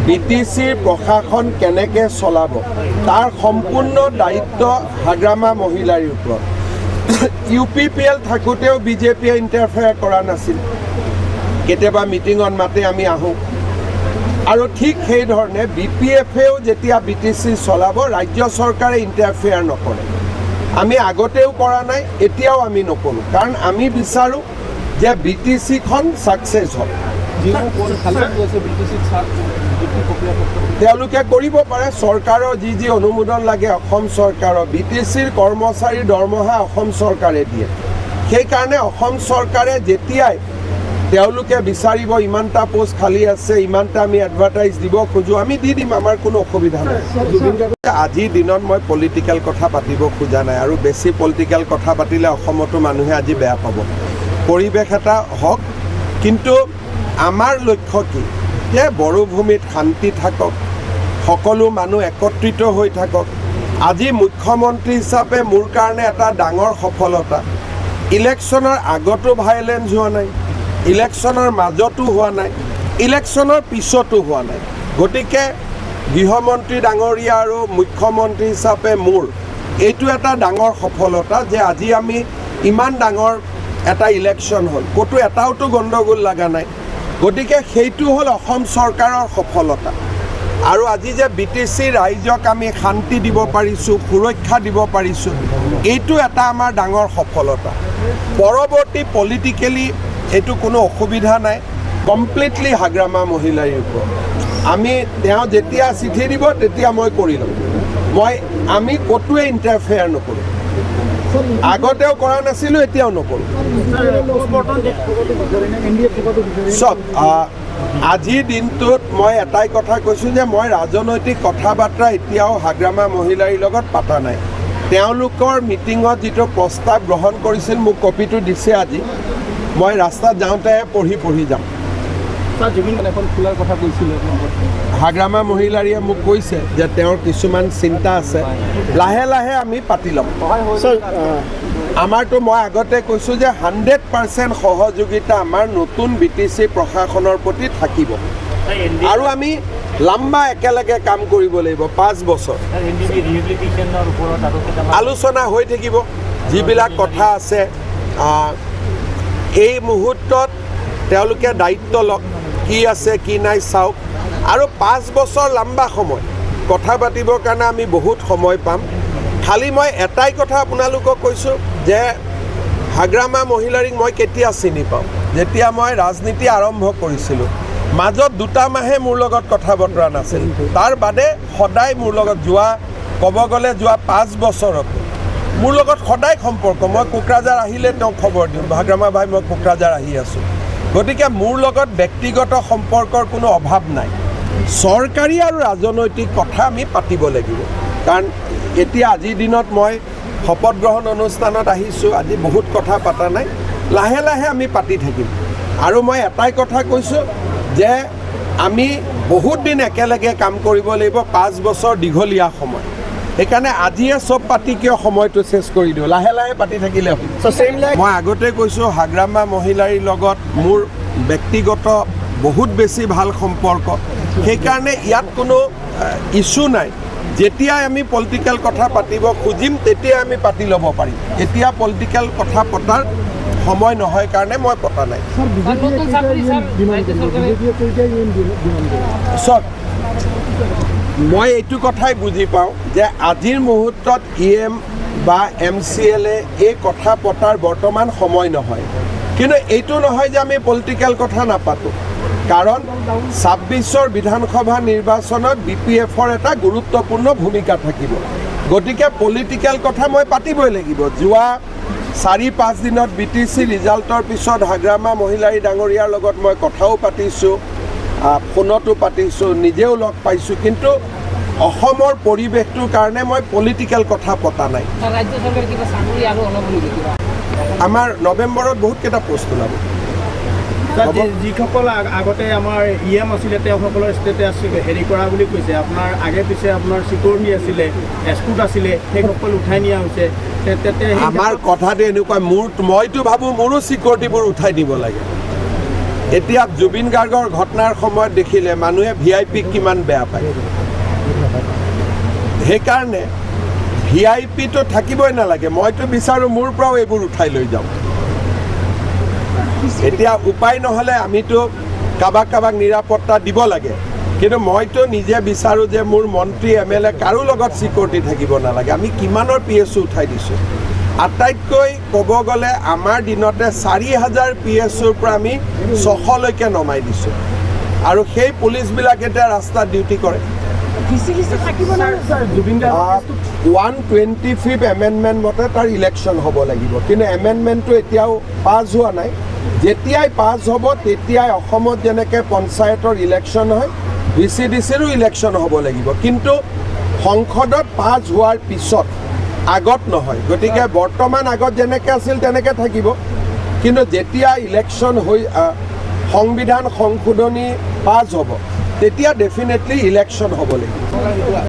বিটিচিৰ প্ৰশাসন কেনেকৈ চলাব তাৰ সম্পূৰ্ণ দায়িত্ব হাগ্ৰামা মহিলাৰ ওপৰত। UPPL থাকোঁতেও বিজেপিয়ে ইণ্টাৰফেয়াৰ কৰা নাছিল। কেতিয়াবা মিটিঙত মাতে আমি আহোঁ, আৰু ঠিক সেইধৰণে BPFেও যেতিয়া BTC চলাব ৰাজ্য চৰকাৰে ইণ্টাৰফেয়াৰ নকৰে। আমি আগতেও কৰা নাই, এতিয়াও আমি নকৰোঁ, কাৰণ আমি বিচাৰোঁ যে BTCখন ছাকচেছ হয়। তেওঁলোকে কৰিব পাৰে, চৰকাৰৰ যি অনুমোদন লাগে অসম চৰকাৰৰ। BTCৰ কৰ্মচাৰীৰ দৰমহা অসম চৰকাৰে দিয়ে। সেইকাৰণে অসম চৰকাৰে যেতিয়াই তেওঁলোকে বিচাৰিব ইমানটা পোষ্ট খালী আছে, ইমানটা আমি এডভাৰটাইজ দিব খোজোঁ, আমি দি দিম, আমাৰ কোনো অসুবিধা নাই। আজিৰ দিনত মই পলিটিকেল কথা পাতিব খোজা নাই, আৰু বেছি পলিটিকেল কথা পাতিলে অসমতো মানুহে আজি বেয়া পাব। পৰিৱেশ এটা হওক, কিন্তু আমাৰ লক্ষ্য কি যে বড়োভূমিত শান্তি থাকক, সকলো মানুহ একত্ৰিত হৈ থাকক। আজি মুখ্যমন্ত্ৰী হিচাপে মোৰ কাৰণে এটা ডাঙৰ সফলতা, ইলেকশ্যনৰ আগতো ভাইলেঞ্চ হোৱা নাই, ইলেকশ্যনৰ মাজতো হোৱা নাই, ইলেকশ্যনৰ পিছতো হোৱা নাই। গতিকে গৃহমন্ত্ৰী ডাঙৰীয়া আৰু মুখ্যমন্ত্ৰী হিচাপে মোৰ এইটো এটা ডাঙৰ সফলতা যে আজি আমি ইমান ডাঙৰ এটা ইলেকশ্যন হ'ল, ক'তো এটাওতো গণ্ডগোল লগা নাই। গতিকে সেইটো হ'ল অসম চৰকাৰৰ সফলতা। আৰু আজি যে BTC ৰাইজক আমি শান্তি দিব পাৰিছোঁ, সুৰক্ষা দিব পাৰিছোঁ, এইটো এটা আমাৰ ডাঙৰ সফলতা। পৰৱৰ্তী পলিটিকেলি এইটো কোনো অসুবিধা নাই, কমপ্লিটলি হাগ্ৰামা মহিলাৰ ওপৰত। তেওঁ যেতিয়া চিঠি দিব তেতিয়া মই কৰি ল'ম। আমি ক'তোৱে ইণ্টাৰফেয়াৰ নকৰোঁ, আগতেও কৰা নাছিলোঁ, এতিয়াও নকৰোঁ। চব আজিৰ দিনটোত মই এটাই কথা কৈছোঁ যে মই ৰাজনৈতিক কথা বাৰ্তা এতিয়াও হাগ্ৰামা মহিলাৰ লগত পতা নাই। তেওঁলোকৰ মিটিঙত যিটো প্ৰস্তাৱ গ্ৰহণ কৰিছিল, মোক কপিটো দিছে আজি, মই ৰাস্তাত যাওঁতে পঢ়ি যাম। হাগ্ৰামা মহিলাৰীয়ে মোক কৈছে যে তেওঁৰ কিছুমান চিন্তা আছে, লাহে লাহে আমি পাতি ল'ম। আমাৰতো মই আগতে কৈছোঁ যে 100% সহযোগিতা আমাৰ নতুন BTC প্ৰশাসনৰ প্ৰতি থাকিব, আৰু আমি লম্বা একেলগে কাম কৰিব লাগিব। 5 বছৰ আলোচনা হৈ থাকিব, যিবিলাক কথা আছে। এই মুহূৰ্তত তেওঁলোকে দায়িত্ব লওক, কি আছে কি নাই চাওক, আৰু 5 বছৰ লম্বা সময় কথা পাতিবৰ কাৰণে আমি বহুত সময় পাম। খালি মই এটাই কথা আপোনালোকক কৈছোঁ যে হাগ্ৰামা মহিলাৰীক মই কেতিয়া চিনি পাওঁ, যেতিয়া মই ৰাজনীতি আৰম্ভ কৰিছিলোঁ। মাজত 2 মাহে মোৰ লগত কথা বতৰা নাছিল, তাৰ বাদে সদায় মোৰ লগত ক'ব গ'লে যোৱা 5 বছৰত মোৰ লগত সদায় সম্পৰ্ক। মই কোকৰাঝাৰ আহিলে তেওঁক খবৰ দিওঁ, হাগ্ৰামা ভাই মই কোকৰাঝাৰ আহি আছোঁ। গতিকে মোৰ লগত ব্যক্তিগত সম্পৰ্কৰ কোনো অভাৱ নাই। চৰকাৰী আৰু ৰাজনৈতিক কথা আমি পাতিব লাগিব, কাৰণ এতিয়া আজিৰ দিনত মই শপত গ্ৰহণ অনুষ্ঠানত আহিছোঁ, আজি বহুত কথা পতা নাই, লাহে লাহে আমি পাতি থাকিম। আৰু মই এটাই কথা কৈছোঁ যে আমি বহুত দিন একেলগে কাম কৰিব লাগিব, 5 বছৰ দীঘলীয়া সময়। সেইকাৰণে আজিয়ে চব পাতি কিয় সময়টো চেছ কৰি দিওঁ, লাহে লাহে পাতি থাকিলে হ'ল। মই আগতে কৈছোঁ হাগ্ৰামা মহিলাৰ লগত মোৰ ব্যক্তিগত বহুত বেছি ভাল সম্পৰ্ক, সেইকাৰণে ইয়াত কোনো ইছ্যু নাই। যেতিয়াই আমি পলিটিকেল কথা পাতিব খুজিম তেতিয়াই আমি পাতি ল'ব পাৰিম। এতিয়া পলিটিকেল কথা পতাৰ সময় নহয় কাৰণে মই পতা নাই। চব মই এইটো কথাই বুজি পাওঁ যে আজিৰ মুহূৰ্তত EM বা MCL এই কথা পতাৰ বৰ্তমান সময় নহয়, কিন্তু এইটো নহয় যে আমি পলিটিকেল কথা নাপাতোঁ, কাৰণ 26ৰ বিধানসভা নিৰ্বাচনত BPFৰ এটা গুৰুত্বপূৰ্ণ ভূমিকা থাকিব। গতিকে পলিটিকেল কথা মই পাতিবই লাগিব। যোৱা 4-5 দিনত BTC ৰিজাল্টৰ পিছত হাগ্ৰামা মহিলাৰী ডাঙৰীয়াৰ লগত মই কথাও পাতিছোঁ, ফোনতো পাতিছোঁ, নিজেও লগ পাইছোঁ, কিন্তু অসমৰ পৰিৱেশটোৰ কাৰণে মই পলিটিকেল কথা পতা নাই। আমাৰ নৱেম্বৰত বহুতকেইটা পোষ্ট ওলাব। যিসকল আগতে আমাৰ EM আছিলে তেওঁসকলৰ ষ্টেটাছ হেৰি কৰা বুলি কৈছে, আপোনাৰ আগে পিছে আপোনাৰ চিকৰণী আছিলে, এস্কুট আছিলে, সেইসকল উঠাই নিয়া হৈছে। আমাৰ কথাটো এনেকুৱা, মইতো ভাবোঁ মোৰো চিকিউৰিটিবোৰ উঠাই দিব লাগে। এতিয়া জুবিন গাৰ্গৰ ঘটনাৰ সময়ত দেখিলে মানুহে VIP কিমান বেয়া পায় সেইকাৰণে VIP-টো থাকিবই নালাগে মইতো বিচাৰোঁ মোৰ পৰাও এইবোৰ উঠাই লৈ যাওঁ এতিয়া উপায় নহ'লে আমিতো কাবাক নিৰাপত্তা দিব লাগে কিন্তু মইতো নিজে বিচাৰোঁ যে মোৰ মন্ত্ৰী MLA কাৰো লগত চিকিউৰিটি থাকিব নালাগে আমি কিমানৰ PSO উঠাই দিছোঁ আটাইতকৈ ক'ব গ'লে আমাৰ দিনতে 4000 PSOৰ পৰা আমি 600লৈকে নমাই দিছোঁ আৰু সেই পুলিচবিলাক এতিয়া ৰাস্তাত ডিউটি কৰে 125th এমেণ্ডমেণ্ট মতে তাৰ ইলেকশ্যন হ'ব লাগিব কিন্তু এমেণ্ডমেণ্টটো এতিয়াও পাছ হোৱা নাই যেতিয়াই পাছ হ'ব তেতিয়াই অসমত যেনেকৈ পঞ্চায়তৰ ইলেকশ্যন হয় VCDCৰো ইলেকশ্যন হ'ব লাগিব কিন্তু সংসদত পাছ হোৱাৰ পিছত আগত নহয় গতিকে বৰ্তমান আগত যেনেকৈ আছিল তেনেকৈ থাকিব কিন্তু যেতিয়া ইলেকশ্যন হৈ সংবিধান সংশোধনী পাছ হ'ব তেতিয়া ডেফিনেটলি ইলেকশ্যন হ'ব লাগিব